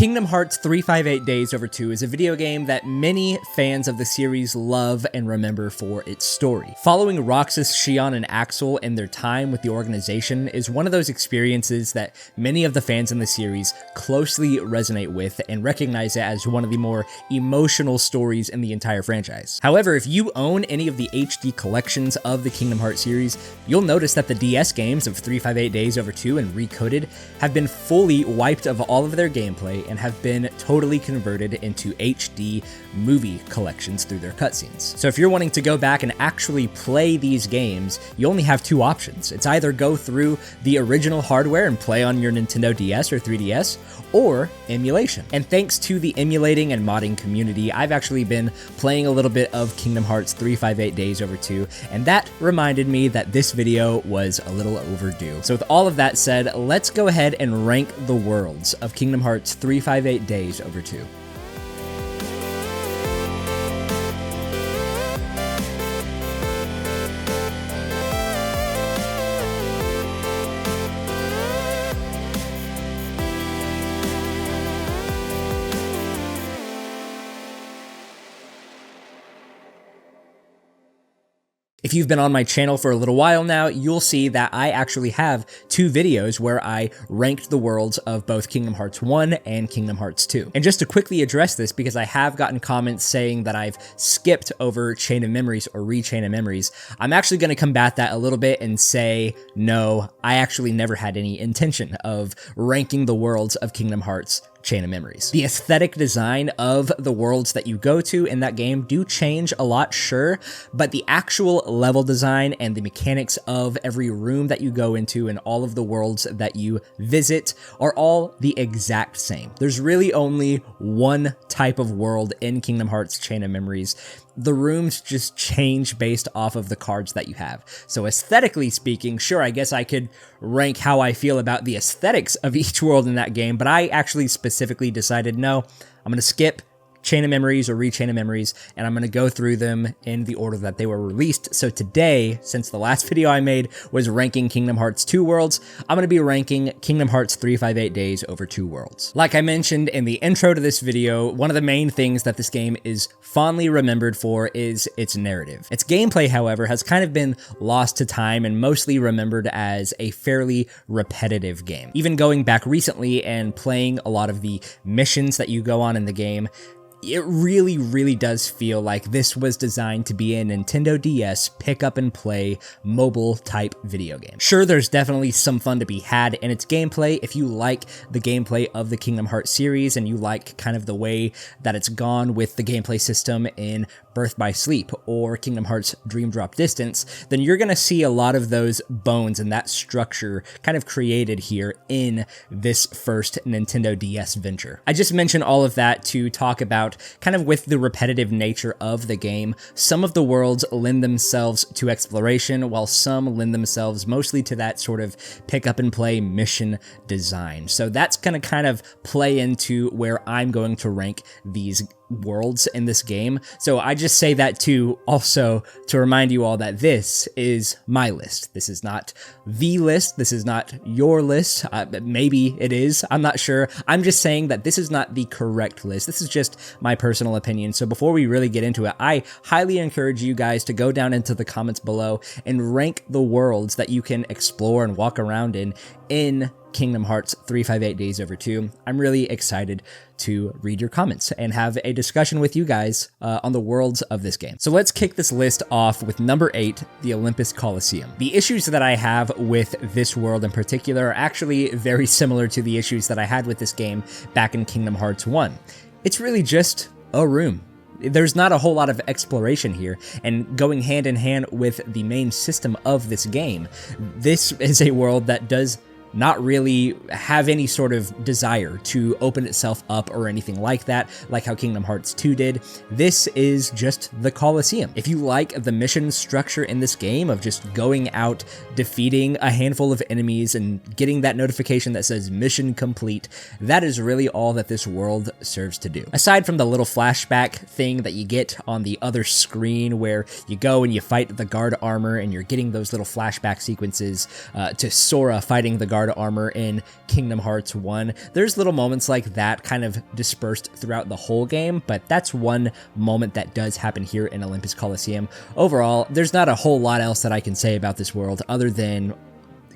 Kingdom Hearts 358 Days Over 2 is a video game that many fans of the series love and remember for its story. Following Roxas, Xion, and Axel in their time with the organization is one of those experiences that many of the fans in the series closely resonate with and recognize it as one of the more emotional stories in the entire franchise. However, if you own any of the HD collections of the Kingdom Hearts series, you'll notice that the DS games of 358 Days Over 2 and Recoded have been fully wiped of all of their gameplay and have been totally converted into HD movie collections through their cutscenes. So if you're wanting to go back and actually play these games, you only have two options. It's either go through the original hardware and play on your Nintendo DS or 3DS, or emulation. And thanks to the emulating and modding community, I've actually been playing a little bit of Kingdom Hearts 358 Days Over 2, and that reminded me that this video was a little overdue. So with all of that said, let's go ahead and rank the worlds of Kingdom Hearts 358 Days Over 2. If you've been on my channel for a little while now, you'll see that I actually have two videos where I ranked the worlds of both Kingdom Hearts 1 and Kingdom Hearts 2. And just to quickly address this, because I have gotten comments saying that I've skipped over Chain of Memories or Re-Chain of Memories, I'm actually going to combat that a little bit and say, no, I actually never had any intention of ranking the worlds of Kingdom Hearts Chain of Memories. The aesthetic design of the worlds that you go to in that game do change a lot, sure, but the actual level design and the mechanics of every room that you go into and all of the worlds that you visit are all the exact same. There's really only one type of world in Kingdom Hearts Chain of Memories. The rooms just change based off of the cards that you have. So aesthetically speaking, sure, I guess I could rank how I feel about the aesthetics of each world in that game, but I actually specifically decided, no, I'm going to skip Chain of Memories or Re-Chain of Memories, and I'm going to go through them in the order that they were released. So today, since the last video I made was ranking Kingdom Hearts 2 worlds, I'm going to be ranking Kingdom Hearts 358 Days Over 2 worlds. Like I mentioned in the intro to this video, one of the main things that this game is fondly remembered for is its narrative. Its gameplay, however, has kind of been lost to time and mostly remembered as a fairly repetitive game. Even going back recently and playing a lot of the missions that you go on in the game, it really does feel like this was designed to be a Nintendo DS pick up and play mobile type video game. Sure, there's definitely some fun to be had in its gameplay. If you like the gameplay of the Kingdom Hearts series and you like kind of the way that it's gone with the gameplay system in Birth by Sleep or Kingdom Hearts Dream Drop Distance, then you're going to see a lot of those bones and that structure kind of created here in this first Nintendo DS venture. I just mentioned all of that to talk about kind of with the repetitive nature of the game. Some of the worlds lend themselves to exploration, while some lend themselves mostly to that sort of pick up and play mission design. So that's going to kind of play into where I'm going to rank these worlds in this game. So I just say that to also to remind you all that this is my list. This is not the list. This is not your list. Maybe it is. I'm not sure. I'm just saying that this is not the correct list. This is just my personal opinion. So before we really get into it, I highly encourage you guys to go down into the comments below and rank the worlds that you can explore and walk around in Kingdom Hearts 358 Days Over 2. I'm really excited to read your comments and have a discussion with you guys on the worlds of this game. So let's kick this list off with number 8, the Olympus Coliseum. The issues that I have with this world in particular are actually very similar to the issues that I had with this game back in Kingdom Hearts 1. It's really just a room. There's not a whole lot of exploration here, and going hand in hand with the main system of this game, this is a world that does not really have any sort of desire to open itself up or anything like that, like how Kingdom Hearts 2 did. This is just the Coliseum. If you like the mission structure in this game of just going out, defeating a handful of enemies, and getting that notification that says mission complete, that is really all that this world serves to do. Aside from the little flashback thing that you get on the other screen where you go and you fight the guard armor and you're getting those little flashback sequences to Sora fighting the guard guard armor in Kingdom Hearts 1. There's little moments like that kind of dispersed throughout the whole game, but that's one moment that does happen here in Olympus Coliseum. Overall, there's not a whole lot else that I can say about this world other than,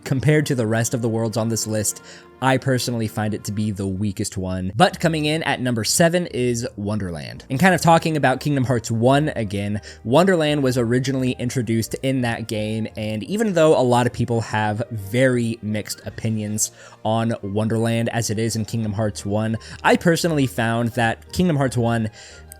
compared to the rest of the worlds on this list, I personally find it to be the weakest one. But coming in at number 7 is Wonderland. And kind of talking about Kingdom Hearts 1 again, Wonderland was originally introduced in that game, and even though a lot of people have very mixed opinions on Wonderland as it is in Kingdom Hearts 1, I personally found that Kingdom Hearts 1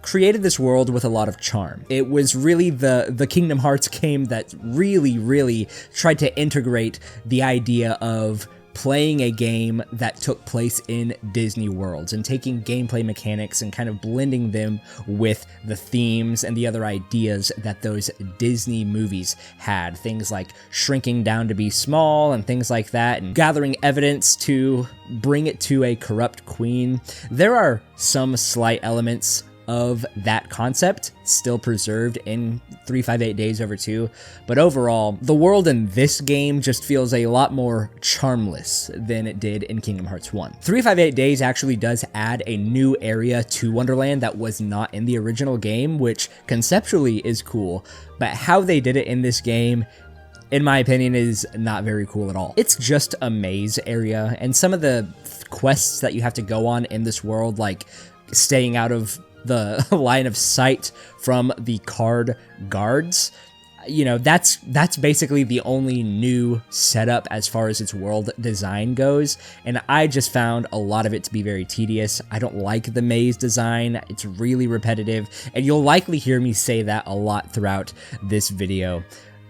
created this world with a lot of charm. It was really the Kingdom Hearts game that really tried to integrate the idea of playing a game that took place in Disney worlds and taking gameplay mechanics and kind of blending them with the themes and the other ideas that those Disney movies had. Things like shrinking down to be small and things like that, and gathering evidence to bring it to a corrupt queen. There are some slight elements of that concept still preserved in 358 Days Over 2, but overall, the world in this game just feels a lot more charmless than it did in Kingdom Hearts 1. 358 Days actually does add a new area to Wonderland that was not in the original game, which conceptually is cool, but how they did it in this game, in my opinion, is not very cool at all. It's just a maze area, and some of the quests that you have to go on in this world, like staying out of the line of sight from the card guards, you know, that's basically the only new setup as far as its world design goes, and I just found a lot of it to be very tedious. I don't like the maze design. It's really repetitive, and you'll likely hear me say that a lot throughout this video.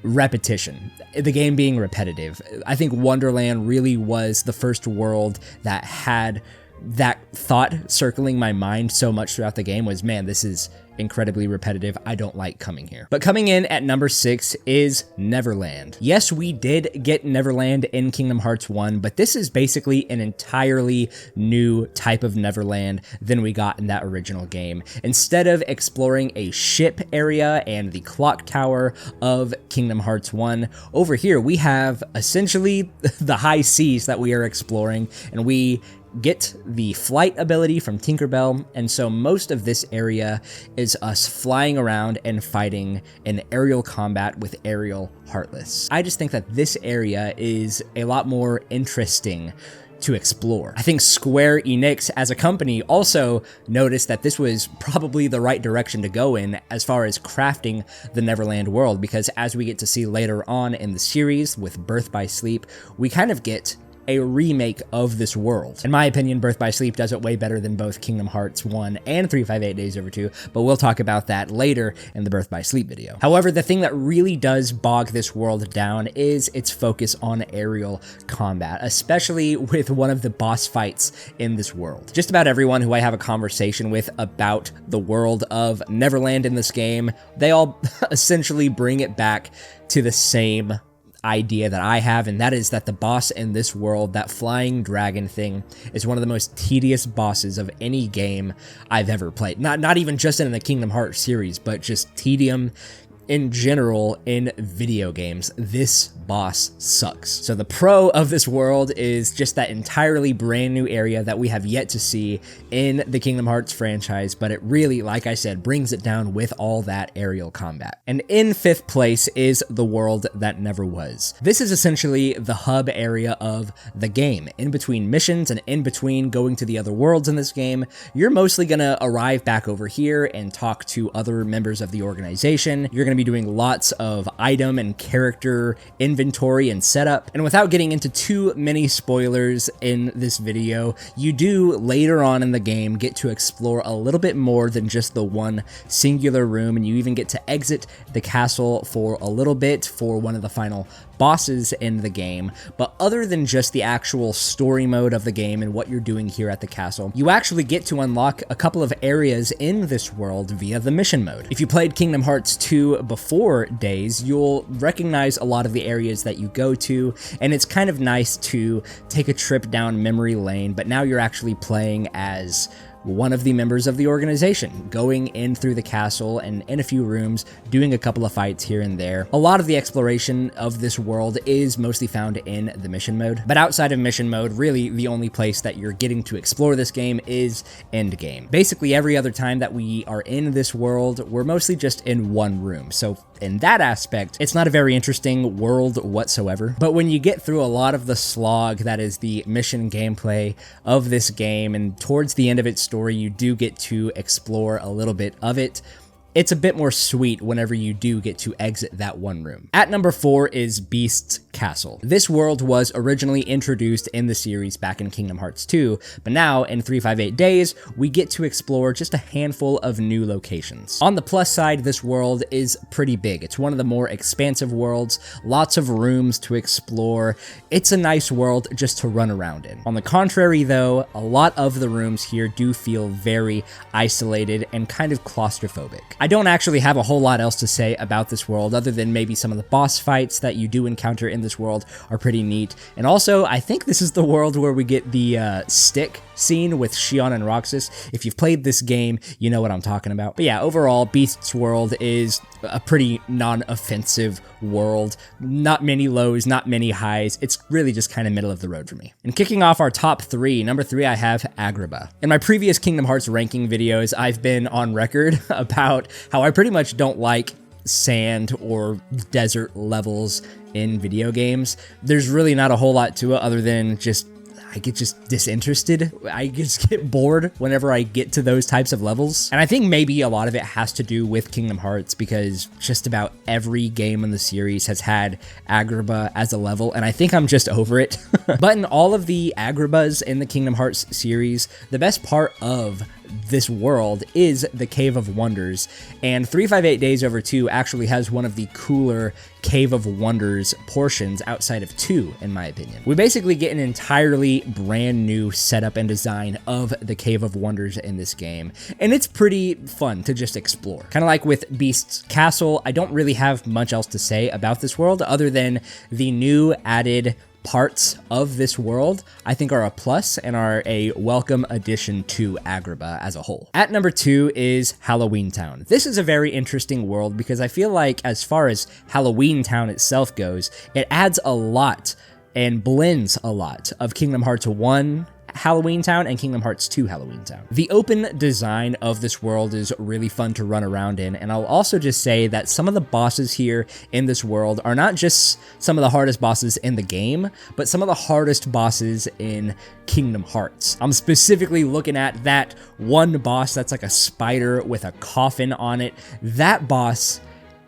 Repetition, the game being repetitive. I think Wonderland really was the first world that had that thought circling my mind so much throughout the game was, man, this is incredibly repetitive. I don't like coming here. But coming in at number 6 is Neverland. Yes, we did get Neverland in Kingdom Hearts 1, but this is basically an entirely new type of Neverland than we got in that original game. Instead of exploring a ship area and the clock tower of Kingdom Hearts 1, over here we have essentially the high seas that we are exploring, and we get the flight ability from Tinkerbell, and so most of this area is us flying around and fighting in aerial combat with aerial Heartless. I just think that this area is a lot more interesting to explore. I think Square Enix as a company also noticed that this was probably the right direction to go in as far as crafting the Neverland world, because as we get to see later on in the series with Birth by Sleep, we kind of get a remake of this world. In my opinion, Birth by Sleep does it way better than both Kingdom Hearts 1 and 358 Days Over 2, but we'll talk about that later in the Birth by Sleep video. However, the thing that really does bog this world down is its focus on aerial combat, especially with one of the boss fights in this world. Just about everyone who I have a conversation with about the world of Neverland in this game, they all essentially bring it back to the same idea that I have, and that is that the boss in this world, that flying dragon thing, is one of the most tedious bosses of any game I've ever played. Not even just in the Kingdom Hearts series, but just tedium in general in video games. This boss sucks. So the pro of this world is just that entirely brand new area that we have yet to see in the Kingdom Hearts franchise, but it really, like I said, brings it down with all that aerial combat. And in 5th place is the world that never was. This is essentially the hub area of the game. In between missions and in between going to the other worlds in this game, you're mostly gonna arrive back over here and talk to other members of the organization. You're gonna be doing lots of item and character inventory and setup, and without getting into too many spoilers in this video, you do later on in the game get to explore a little bit more than just the one singular room, and you even get to exit the castle for a little bit for one of the final bosses in the game. But other than just the actual story mode of the game and what you're doing here at the castle, you actually get to unlock a couple of areas in this world via the mission mode. If you played Kingdom Hearts 2 before Days, you'll recognize a lot of the areas that you go to, and it's kind of nice to take a trip down memory lane, but now you're actually playing as one of the members of the organization, going in through the castle and in a few rooms, doing a couple of fights here and there. A lot of the exploration of this world is mostly found in the mission mode, but outside of mission mode, really the only place that you're getting to explore this game is end game. Basically every other time that we are in this world, we're mostly just in one room. So in that aspect, it's not a very interesting world whatsoever. But when you get through a lot of the slog that is the mission gameplay of this game, and towards the end of its story, you do get to explore a little bit of it. It's a bit more sweet whenever you do get to exit that one room. At number 4 is Beast's Castle. This world was originally introduced in the series back in Kingdom Hearts 2, but now in 358 Days, we get to explore just a handful of new locations. On the plus side, this world is pretty big. It's one of the more expansive worlds, lots of rooms to explore. It's a nice world just to run around in. On the contrary though, a lot of the rooms here do feel very isolated and kind of claustrophobic. I don't actually have a whole lot else to say about this world other than maybe some of the boss fights that you do encounter in this world are pretty neat. And also, I think this is the world where we get the stick scene with Xion and Roxas. If you've played this game, you know what I'm talking about. But yeah, overall, Beast's World is a pretty non-offensive world. Not many lows, not many highs. It's really just kind of middle of the road for me. And kicking off our top 3, number 3, I have Agrabah. In my previous Kingdom Hearts ranking videos, I've been on record about how I pretty much don't like sand or desert levels in video games. There's really not a whole lot to it other than I get just disinterested. I just get bored whenever I get to those types of levels. And I think maybe a lot of it has to do with Kingdom Hearts because just about every game in the series has had Agrabah as a level, and I think I'm just over it. But in all of the Agrabahs in the Kingdom Hearts series, the best part of this world is the Cave of Wonders, and 358 Days Over 2 actually has one of the cooler Cave of Wonders portions outside of 2, in my opinion. We basically get an entirely brand new setup and design of the Cave of Wonders in this game, and it's pretty fun to just explore. Kind of like with Beast's Castle, I don't really have much else to say about this world other than the new added parts of this world I think are a plus and are a welcome addition to Agrabah as a whole. At number 2 is Halloween Town. This is a very interesting world because I feel like as far as Halloween Town itself goes, it adds a lot and blends a lot of Kingdom Hearts 1 Halloween Town and Kingdom Hearts 2 Halloween Town. The open design of this world is really fun to run around in, and I'll also just say that some of the bosses here in this world are not just some of the hardest bosses in the game, but some of the hardest bosses in Kingdom Hearts. I'm specifically looking at that one boss that's like a spider with a coffin on it. That boss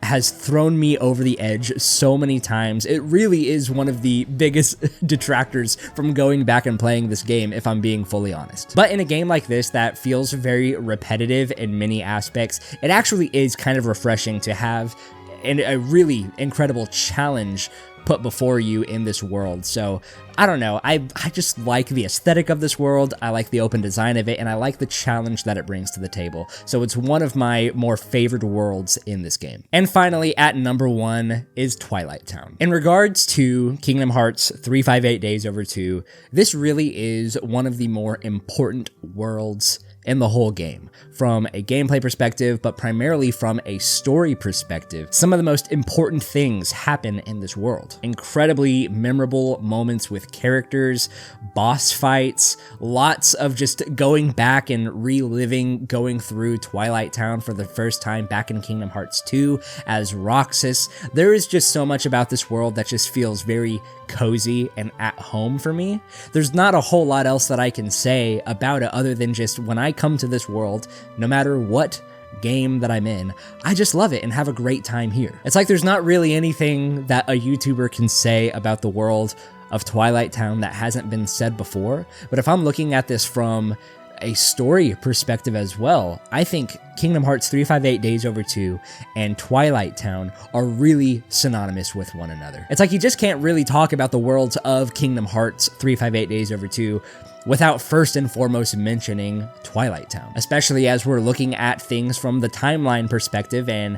has thrown me over the edge so many times. It really is one of the biggest detractors from going back and playing this game, if I'm being fully honest. But in a game like this that feels very repetitive in many aspects, it actually is kind of refreshing to have a really incredible challenge put before you in this world. So I don't know, I just like the aesthetic of this world, I like the open design of it, and I like the challenge that it brings to the table. So it's one of my more favored worlds in this game. And finally, at number 1 is Twilight Town. In regards to Kingdom Hearts 358 Days Over 2, this really is one of the more important worlds in the whole game, from a gameplay perspective, but primarily from a story perspective. Some of the most important things happen in this world. Incredibly memorable moments with characters, boss fights, lots of just going back and reliving going through Twilight Town for the first time back in Kingdom Hearts 2 as Roxas. There is just so much about this world that just feels very cozy and at home for me. There's not a whole lot else that I can say about it other than just when I come to this world, no matter what game that I'm in, I just love it and have a great time here. It's like there's not really anything that a YouTuber can say about the world of Twilight Town that hasn't been said before, but if I'm looking at this from a story perspective as well, I think Kingdom Hearts 358 Days Over 2 and Twilight Town are really synonymous with one another. It's like you just can't really talk about the worlds of Kingdom Hearts 358 Days Over 2 without first and foremost mentioning Twilight Town, especially as we're looking at things from the timeline perspective and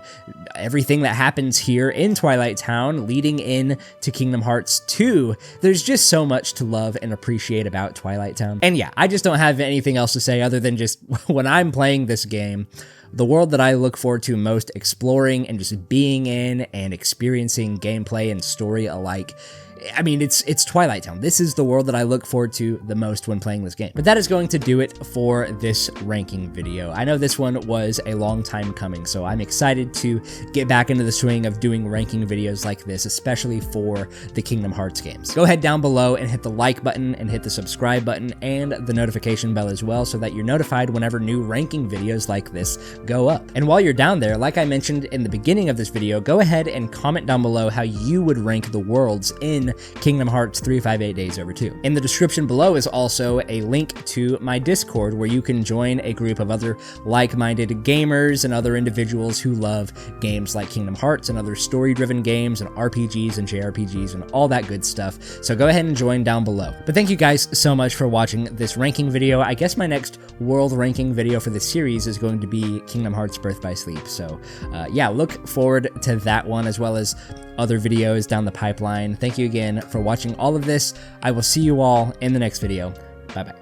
everything that happens here in Twilight Town leading in to Kingdom Hearts 2. There's just so much to love and appreciate about Twilight Town. And yeah, I just don't have anything else to say other than just when I'm playing this game, the world that I look forward to most exploring and just being in and experiencing gameplay and story alike, I mean, it's Twilight Town. This is the world that I look forward to the most when playing this game. But that is going to do it for this ranking video. I know this one was a long time coming, so I'm excited to get back into the swing of doing ranking videos like this, especially for the Kingdom Hearts games. Go ahead down below and hit the like button and hit the subscribe button and the notification bell as well so that you're notified whenever new ranking videos like this go up. And while you're down there, like I mentioned in the beginning of this video, go ahead and comment down below how you would rank the worlds in Kingdom Hearts 358 Days Over 2. In the description below is also a link to my Discord where you can join a group of other like-minded gamers and other individuals who love games like Kingdom Hearts and other story-driven games and RPGs and JRPGs and all that good stuff. So go ahead and join down below. But thank you guys so much for watching this ranking video. I guess my next world ranking video for this series is going to be Kingdom Hearts Birth by Sleep. So yeah, look forward to that one as well as other videos down the pipeline. Thank you again for watching all of this. I will see you all in the next video. Bye-bye.